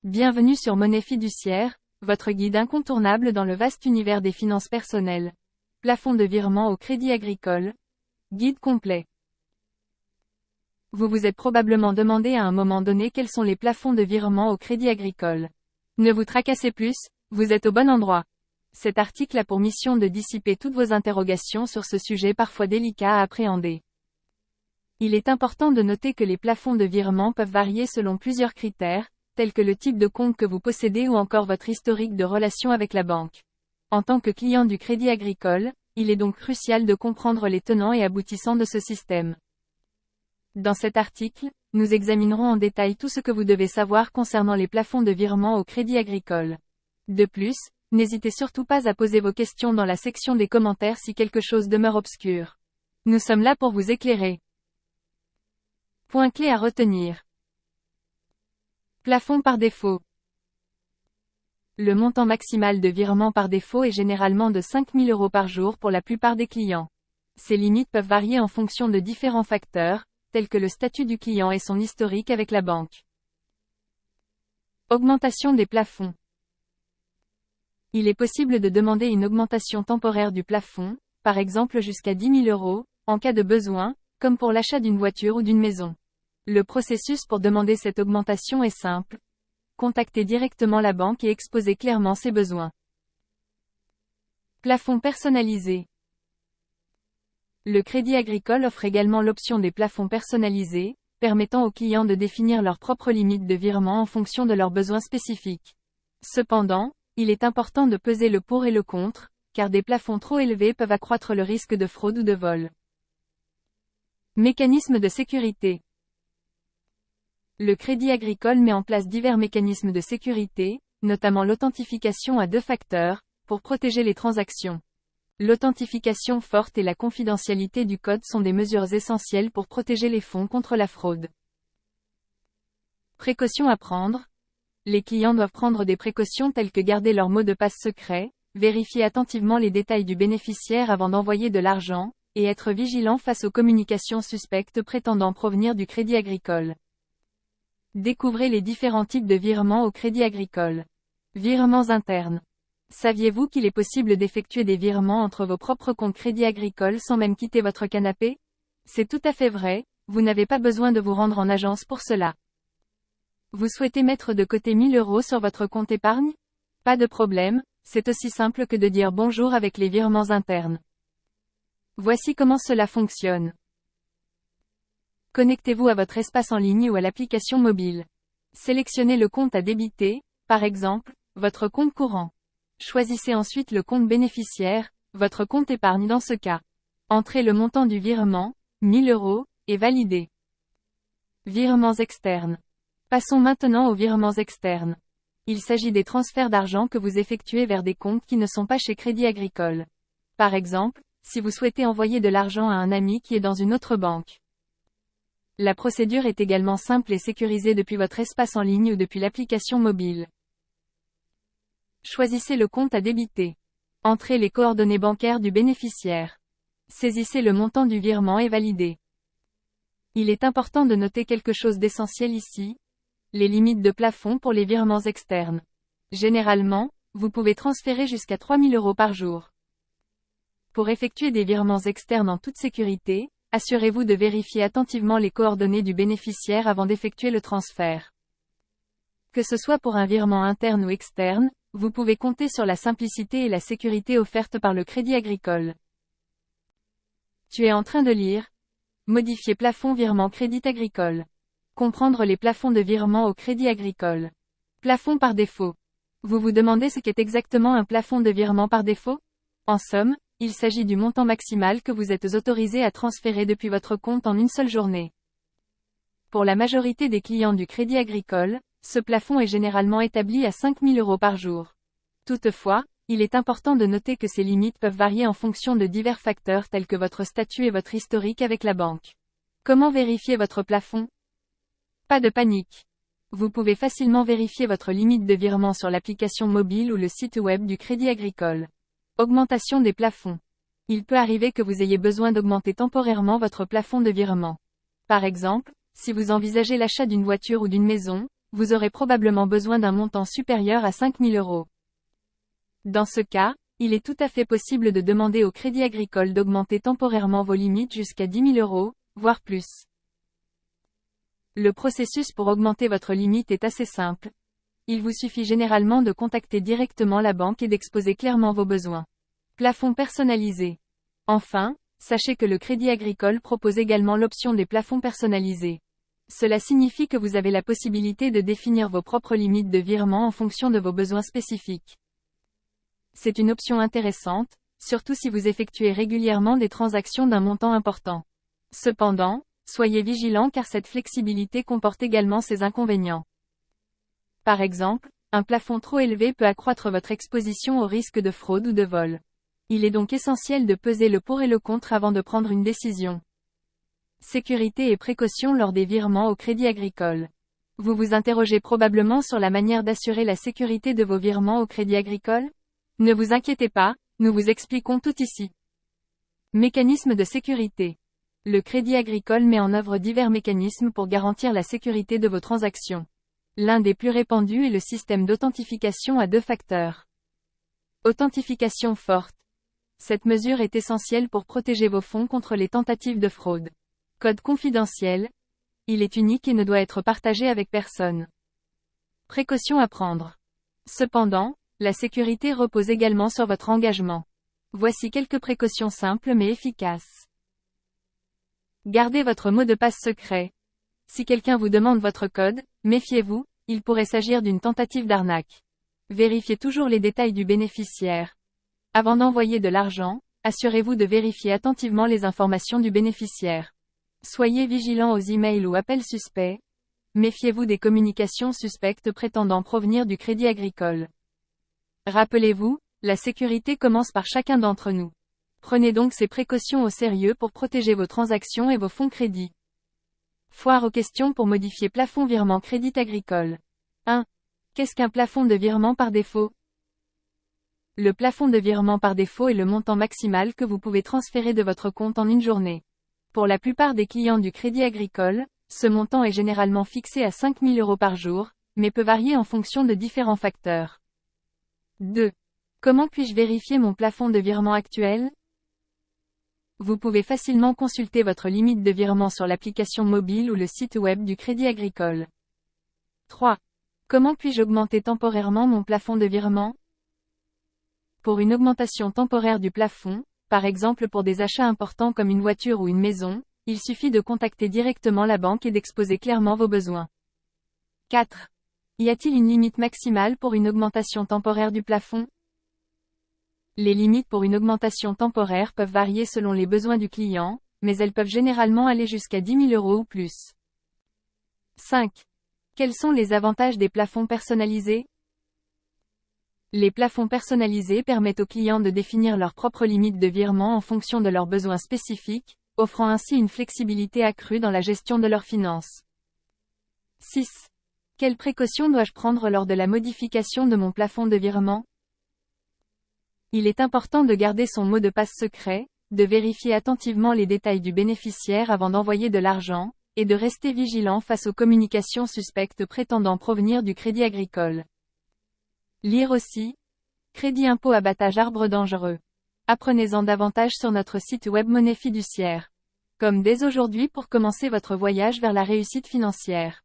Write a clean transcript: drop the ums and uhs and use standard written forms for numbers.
Bienvenue sur Monnaie Fiduciaire, votre guide incontournable dans le vaste univers des finances personnelles. Plafond de virement au Crédit Agricole. Guide complet. Vous vous êtes probablement demandé à un moment donné quels sont les plafonds de virement au Crédit Agricole. Ne vous tracassez plus, vous êtes au bon endroit. Cet article a pour mission de dissiper toutes vos interrogations sur ce sujet parfois délicat à appréhender. Il est important de noter que les plafonds de virement peuvent varier selon plusieurs critères, tels que le type de compte que vous possédez ou encore votre historique de relation avec la banque. En tant que client du Crédit Agricole, il est donc crucial de comprendre les tenants et aboutissants de ce système. Dans cet article, nous examinerons en détail tout ce que vous devez savoir concernant les plafonds de virement au Crédit Agricole. De plus, n'hésitez surtout pas à poser vos questions dans la section des commentaires si quelque chose demeure obscur. Nous sommes là pour vous éclairer. Point clé à retenir. Plafond par défaut. Le montant maximal de virement par défaut est généralement de 5 000 € par jour pour la plupart des clients. Ces limites peuvent varier en fonction de différents facteurs, tels que le statut du client et son historique avec la banque. Augmentation des plafonds. Il est possible de demander une augmentation temporaire du plafond, par exemple jusqu'à 10 000 €, en cas de besoin, comme pour l'achat d'une voiture ou d'une maison. Le processus pour demander cette augmentation est simple. Contactez directement la banque et exposez clairement ses besoins. Plafond personnalisé. Le Crédit Agricole offre également l'option des plafonds personnalisés, permettant aux clients de définir leurs propres limites de virement en fonction de leurs besoins spécifiques. Cependant, il est important de peser le pour et le contre, car des plafonds trop élevés peuvent accroître le risque de fraude ou de vol. Mécanisme de sécurité. Le Crédit Agricole met en place divers mécanismes de sécurité, notamment l'authentification à 2 facteurs, pour protéger les transactions. L'authentification forte et la confidentialité du code sont des mesures essentielles pour protéger les fonds contre la fraude. Précautions à prendre. Les clients doivent prendre des précautions telles que garder leur mot de passe secret, vérifier attentivement les détails du bénéficiaire avant d'envoyer de l'argent, et être vigilants face aux communications suspectes prétendant provenir du Crédit Agricole. Découvrez les différents types de virements au Crédit Agricole. Virements internes. Saviez-vous qu'il est possible d'effectuer des virements entre vos propres comptes Crédit Agricole sans même quitter votre canapé? C'est tout à fait vrai, vous n'avez pas besoin de vous rendre en agence pour cela. Vous souhaitez mettre de côté 1 000 € sur votre compte épargne? Pas de problème, c'est aussi simple que de dire bonjour avec les virements internes. Voici comment cela fonctionne. Connectez-vous à votre espace en ligne ou à l'application mobile. Sélectionnez le compte à débiter, par exemple, votre compte courant. Choisissez ensuite le compte bénéficiaire, votre compte épargne dans ce cas. Entrez le montant du virement, 1 000 €, et validez. Virements externes. Passons maintenant aux virements externes. Il s'agit des transferts d'argent que vous effectuez vers des comptes qui ne sont pas chez Crédit Agricole. Par exemple, si vous souhaitez envoyer de l'argent à un ami qui est dans une autre banque. La procédure est également simple et sécurisée depuis votre espace en ligne ou depuis l'application mobile. Choisissez le compte à débiter. Entrez les coordonnées bancaires du bénéficiaire. Saisissez le montant du virement et validez. Il est important de noter quelque chose d'essentiel ici. Les limites de plafond pour les virements externes. Généralement, vous pouvez transférer jusqu'à 3 000 € par jour. Pour effectuer des virements externes en toute sécurité, assurez-vous de vérifier attentivement les coordonnées du bénéficiaire avant d'effectuer le transfert. Que ce soit pour un virement interne ou externe, vous pouvez compter sur la simplicité et la sécurité offertes par le Crédit Agricole. Tu es en train de lire. Modifier plafond virement Crédit Agricole. Comprendre les plafonds de virement au Crédit Agricole. Plafond par défaut. Vous vous demandez ce qu'est exactement un plafond de virement par défaut? En somme, il s'agit du montant maximal que vous êtes autorisé à transférer depuis votre compte en une seule journée. Pour la majorité des clients du Crédit Agricole, ce plafond est généralement établi à 5 000 € par jour. Toutefois, il est important de noter que ces limites peuvent varier en fonction de divers facteurs tels que votre statut et votre historique avec la banque. Comment vérifier votre plafond? Pas de panique. Vous pouvez facilement vérifier votre limite de virement sur l'application mobile ou le site web du Crédit Agricole. Augmentation des plafonds. Il peut arriver que vous ayez besoin d'augmenter temporairement votre plafond de virement. Par exemple, si vous envisagez l'achat d'une voiture ou d'une maison, vous aurez probablement besoin d'un montant supérieur à 5 000 €. Dans ce cas, il est tout à fait possible de demander au Crédit Agricole d'augmenter temporairement vos limites jusqu'à 10 000 €, voire plus. Le processus pour augmenter votre limite est assez simple. Il vous suffit généralement de contacter directement la banque et d'exposer clairement vos besoins. Plafond personnalisé. Enfin, sachez que le Crédit Agricole propose également l'option des plafonds personnalisés. Cela signifie que vous avez la possibilité de définir vos propres limites de virement en fonction de vos besoins spécifiques. C'est une option intéressante, surtout si vous effectuez régulièrement des transactions d'un montant important. Cependant, soyez vigilant car cette flexibilité comporte également ses inconvénients. Par exemple, un plafond trop élevé peut accroître votre exposition au risque de fraude ou de vol. Il est donc essentiel de peser le pour et le contre avant de prendre une décision. Sécurité et précaution lors des virements au Crédit Agricole. Vous vous interrogez probablement sur la manière d'assurer la sécurité de vos virements au Crédit Agricole? Ne vous inquiétez pas, nous vous expliquons tout ici. Mécanisme de sécurité. Le Crédit Agricole met en œuvre divers mécanismes pour garantir la sécurité de vos transactions. L'un des plus répandus est le système d'authentification à 2 facteurs. Authentification forte. Cette mesure est essentielle pour protéger vos fonds contre les tentatives de fraude. Code confidentiel. Il est unique et ne doit être partagé avec personne. Précautions à prendre. Cependant, la sécurité repose également sur votre engagement. Voici quelques précautions simples mais efficaces. Gardez votre mot de passe secret. Si quelqu'un vous demande votre code, méfiez-vous, il pourrait s'agir d'une tentative d'arnaque. Vérifiez toujours les détails du bénéficiaire. Avant d'envoyer de l'argent, assurez-vous de vérifier attentivement les informations du bénéficiaire. Soyez vigilant aux emails ou appels suspects. Méfiez-vous des communications suspectes prétendant provenir du Crédit Agricole. Rappelez-vous, la sécurité commence par chacun d'entre nous. Prenez donc ces précautions au sérieux pour protéger vos transactions et vos fonds crédit. Foire aux questions pour modifier plafond virement Crédit Agricole. 1. Qu'est-ce qu'un plafond de virement par défaut? Le plafond de virement par défaut est le montant maximal que vous pouvez transférer de votre compte en une journée. Pour la plupart des clients du Crédit Agricole, ce montant est généralement fixé à 5 000 € par jour, mais peut varier en fonction de différents facteurs. 2. Comment puis-je vérifier mon plafond de virement actuel? Vous pouvez facilement consulter votre limite de virement sur l'application mobile ou le site web du Crédit Agricole. 3. Comment puis-je augmenter temporairement mon plafond de virement? Pour une augmentation temporaire du plafond, par exemple pour des achats importants comme une voiture ou une maison, il suffit de contacter directement la banque et d'exposer clairement vos besoins. 4. Y a-t-il une limite maximale pour une augmentation temporaire du plafond? Les limites pour une augmentation temporaire peuvent varier selon les besoins du client, mais elles peuvent généralement aller jusqu'à 10 000 € ou plus. 5. Quels sont les avantages des plafonds personnalisés? Les plafonds personnalisés permettent aux clients de définir leurs propres limites de virement en fonction de leurs besoins spécifiques, offrant ainsi une flexibilité accrue dans la gestion de leurs finances. 6. Quelles précautions dois-je prendre lors de la modification de mon plafond de virement? Il est important de garder son mot de passe secret, de vérifier attentivement les détails du bénéficiaire avant d'envoyer de l'argent, et de rester vigilant face aux communications suspectes prétendant provenir du Crédit Agricole. Lire aussi. Crédit impôt abattage arbre dangereux. Apprenez-en davantage sur notre site web Monnaie Fiduciaire. Comme dès aujourd'hui pour commencer votre voyage vers la réussite financière.